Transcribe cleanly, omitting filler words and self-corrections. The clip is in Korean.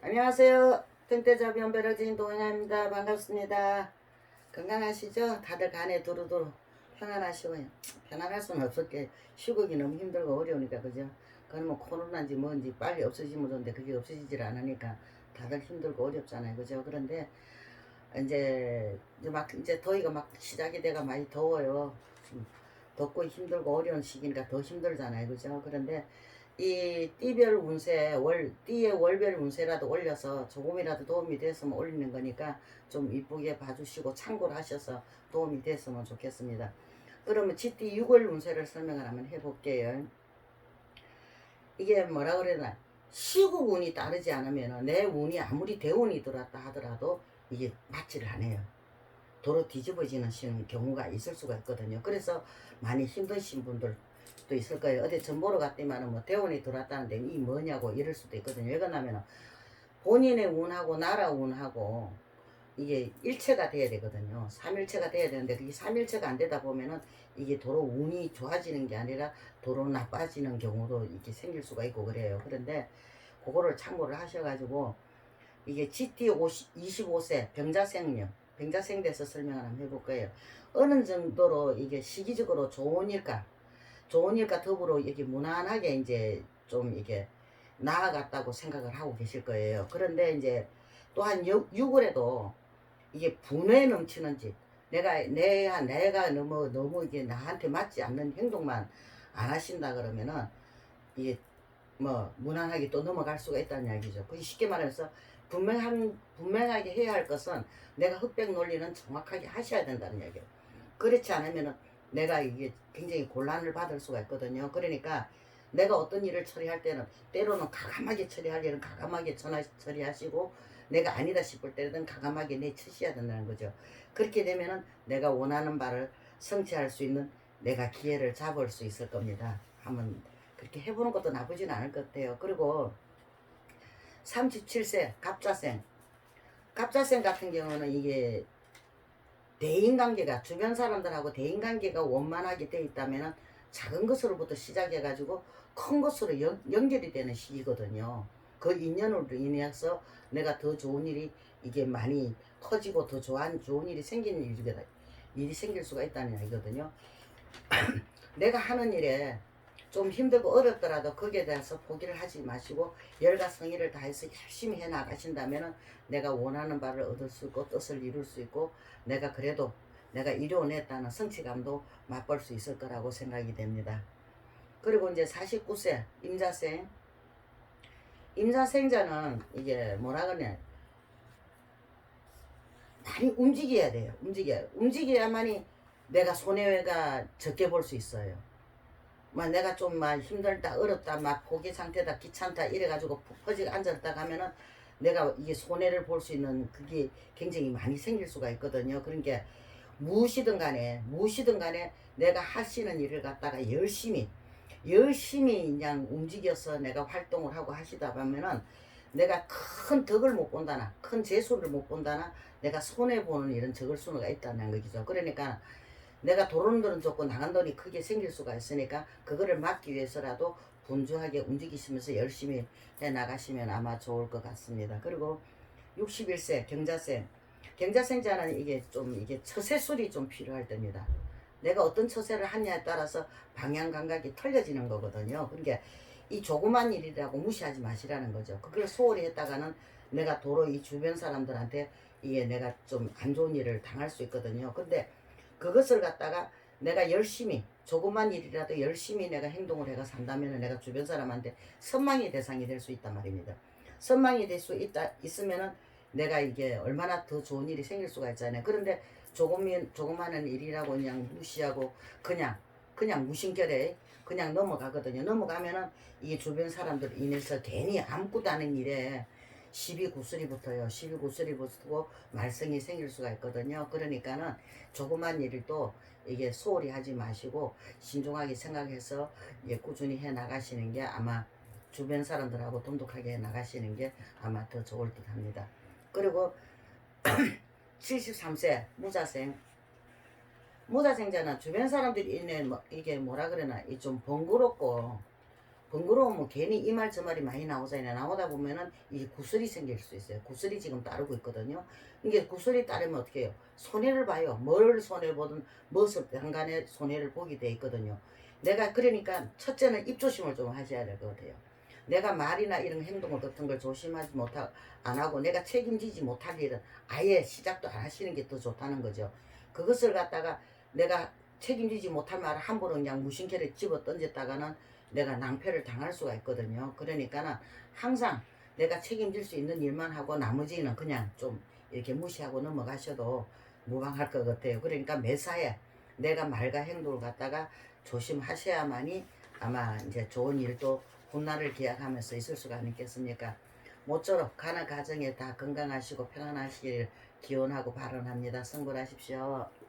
안녕하세요. 등대잡이 연배러진 도인아입니다. 반갑습니다. 건강하시죠? 다들 간에 두루두루 평안하시고요. 편안할 수는 없었게 시국이 너무 힘들고 어려우니까 그죠? 그건 뭐 코로나인지 뭔지 빨리 없어지면 좋은데 그게 없어지질 않으니까 다들 힘들고 어렵잖아요. 그죠? 그런데 이제 더위가 막 시작이 돼가 많이 더워요. 좀 덥고 힘들고 어려운 시기니까 더 힘들잖아요. 그죠? 그런데 이 띠별 운세, 띠의 월별 운세라도 올려서 조금이라도 도움이 됐으면 올리는 거니까 좀 이쁘게 봐주시고 참고를 하셔서 도움이 됐으면 좋겠습니다. 그러면 GT 6월 운세를 설명을 한번 해볼게요. 이게 뭐라 그래나 시국 운이 따르지 않으면 내 운이 아무리 대운이 들어왔다 하더라도 이게 맞지를 않아요. 도로 뒤집어지는 경우가 있을 수가 있거든요. 그래서 많이 힘드신 분들도 있을 거예요. 어디 전 보러 갔더니만 뭐 대원이 들어왔다는데 이 뭐냐고 이럴 수도 있거든요. 왜 그러냐면 본인의 운하고 나라 운하고 이게 일체가 돼야 되거든요. 삼일체가 돼야 되는데 그게 삼일체가 안 되다 보면은 이게 도로 운이 좋아지는 게 아니라 도로 나빠지는 경우도 이렇게 생길 수가 있고 그래요. 그런데 그거를 참고를 하셔가지고 이게 GT 25세 병자생녀 병자생 돼서 설명을 한번 해볼 거예요. 어느 정도로 이게 시기적으로 좋은 일과 더불어 이게 무난하게 이제 좀 이게 나아갔다고 생각을 하고 계실 거예요. 그런데 이제 또한 6월에도 이게 분에 넘치는지 내가 너무 이게 나한테 맞지 않는 행동만 안 하신다 그러면은 이게 뭐 무난하게 또 넘어갈 수가 있다는 이야기죠. 그 쉽게 말해서 분명하게 해야 할 것은 내가 흑백 논리는 정확하게 하셔야 된다는 이야기예요. 그렇지 않으면은 내가 이게 굉장히 곤란을 받을 수가 있거든요. 그러니까 내가 어떤 일을 처리할 때는 때로는 가감하게 처리할 일은 가감하게 처리하시고 내가 아니다 싶을 때는 가감하게 내치셔야 된다는 거죠. 그렇게 되면은 내가 원하는 바를 성취할 수 있는 내가 기회를 잡을 수 있을 겁니다. 한번 그렇게 해보는 것도 나쁘진 않을 것 같아요. 그리고 37세 갑자생 같은 경우는 이게 대인관계가 주변 사람들하고 대인관계가 원만하게 돼 있다면 작은 것으로부터 시작해가지고 큰 것으로 연결이 되는 시기거든요. 그 인연으로 인해서 내가 더 좋은 일이 이게 많이 커지고 더 좋은 일이 생기는 일이 생길 수가 있다는 얘기거든요. 내가 하는 일에 좀 힘들고 어렵더라도 거기에 대해서 포기를 하지 마시고 열과 성의를 다해서 열심히 해 나가신다면 내가 원하는 바를 얻을 수 있고 뜻을 이룰 수 있고 내가 그래도 내가 이뤄냈다는 성취감도 맛볼 수 있을 거라고 생각이 됩니다. 그리고 이제 49세 임자생자는 이게 뭐라 그러냐 많이 움직여야 돼요. 움직여야만이 내가 손해가 적게 볼 수 있어요. 막 내가 좀 막 힘들다 어렵다 막 포기 상태다 귀찮다 이래가지고 푹 퍼지게 앉았다 가면은 내가 이게 손해를 볼 수 있는 그게 굉장히 많이 생길 수가 있거든요. 그러니까 무엇이든 간에 내가 하시는 일을 갖다가 열심히 그냥 움직여서 내가 활동을 하고 하시다 보면은 내가 큰 덕을 못 본다나 큰 재수를 못 본다나 내가 손해보는 일은 적을 수가 있다는 거죠. 그러니까 내가 도는 돈은 좋고 나간 돈이 크게 생길 수가 있으니까 그거를 막기 위해서라도 분주하게 움직이시면서 열심히 해 나가시면 아마 좋을 것 같습니다. 그리고 61세 경자생자는 이게 좀 이게 처세술이 좀 필요할 때입니다. 내가 어떤 처세를 하냐에 따라서 방향 감각이 틀려지는 거거든요. 그러니까 이 조그만 일이라고 무시하지 마시라는 거죠. 그걸 소홀히 했다가는 내가 도로 이 주변 사람들한테 이게 내가 좀 안 좋은 일을 당할 수 있거든요. 근데 그것을 갖다가 내가 열심히 조그만 일이라도 열심히 내가 행동을 해가 산다면 내가 주변 사람한테 선망의 대상이 될 수 있단 말입니다. 선망이 될 수 있으면은 내가 이게 얼마나 더 좋은 일이 생길 수가 있잖아요. 그런데 조그마한 일이라고 그냥 무시하고 그냥 무심결에 그냥 넘어가거든요. 넘어가면은 이 주변 사람들 인해서 괜히 아무것도 않은 일에 시비구슬이 붙어요. 시비구슬이 붙고 말썽이 생길 수가 있거든요. 그러니까는 조그만 일도 이게 소홀히 하지 마시고 신중하게 생각해서 꾸준히 해 나가시는 게 아마 주변 사람들하고 돈독하게 해 나가시는 게 아마 더 좋을 듯 합니다. 그리고 73세 무자생자는 주변 사람들이 이게 뭐라 그러나 좀 번거롭고 번거로우면 괜히 이 말 저 말이 많이 나오잖아요. 나오다 보면은 이게 구슬이 생길 수 있어요. 구슬이 지금 따르고 있거든요. 이게 구슬이 따르면 어떻게 해요? 손해를 봐요. 뭘 손해보든 무엇을 간간에 손해를 보게 돼 있거든요. 내가 그러니까 첫째는 입조심을 좀 하셔야 될 것 같아요. 내가 말이나 이런 행동 같은 걸 조심하지 못하고 안 하고 내가 책임지지 못할 일은 아예 시작도 안 하시는 게 더 좋다는 거죠. 그것을 갖다가 내가 책임지지 못할 말을 함부로 그냥 무심결에 집어 던졌다가는 내가 낭패를 당할 수가 있거든요. 그러니까는 항상 내가 책임질 수 있는 일만 하고 나머지는 그냥 좀 이렇게 무시하고 넘어가셔도 무방할 것 같아요. 그러니까 매사에 내가 말과 행동을 갖다가 조심하셔야만이 아마 이제 좋은 일도 훗날을 기약하면서 있을 수가 아니겠습니까? 모쪼록 가는 가정에 다 건강하시고 평안하시길 기원하고 발언합니다. 성불하십시오.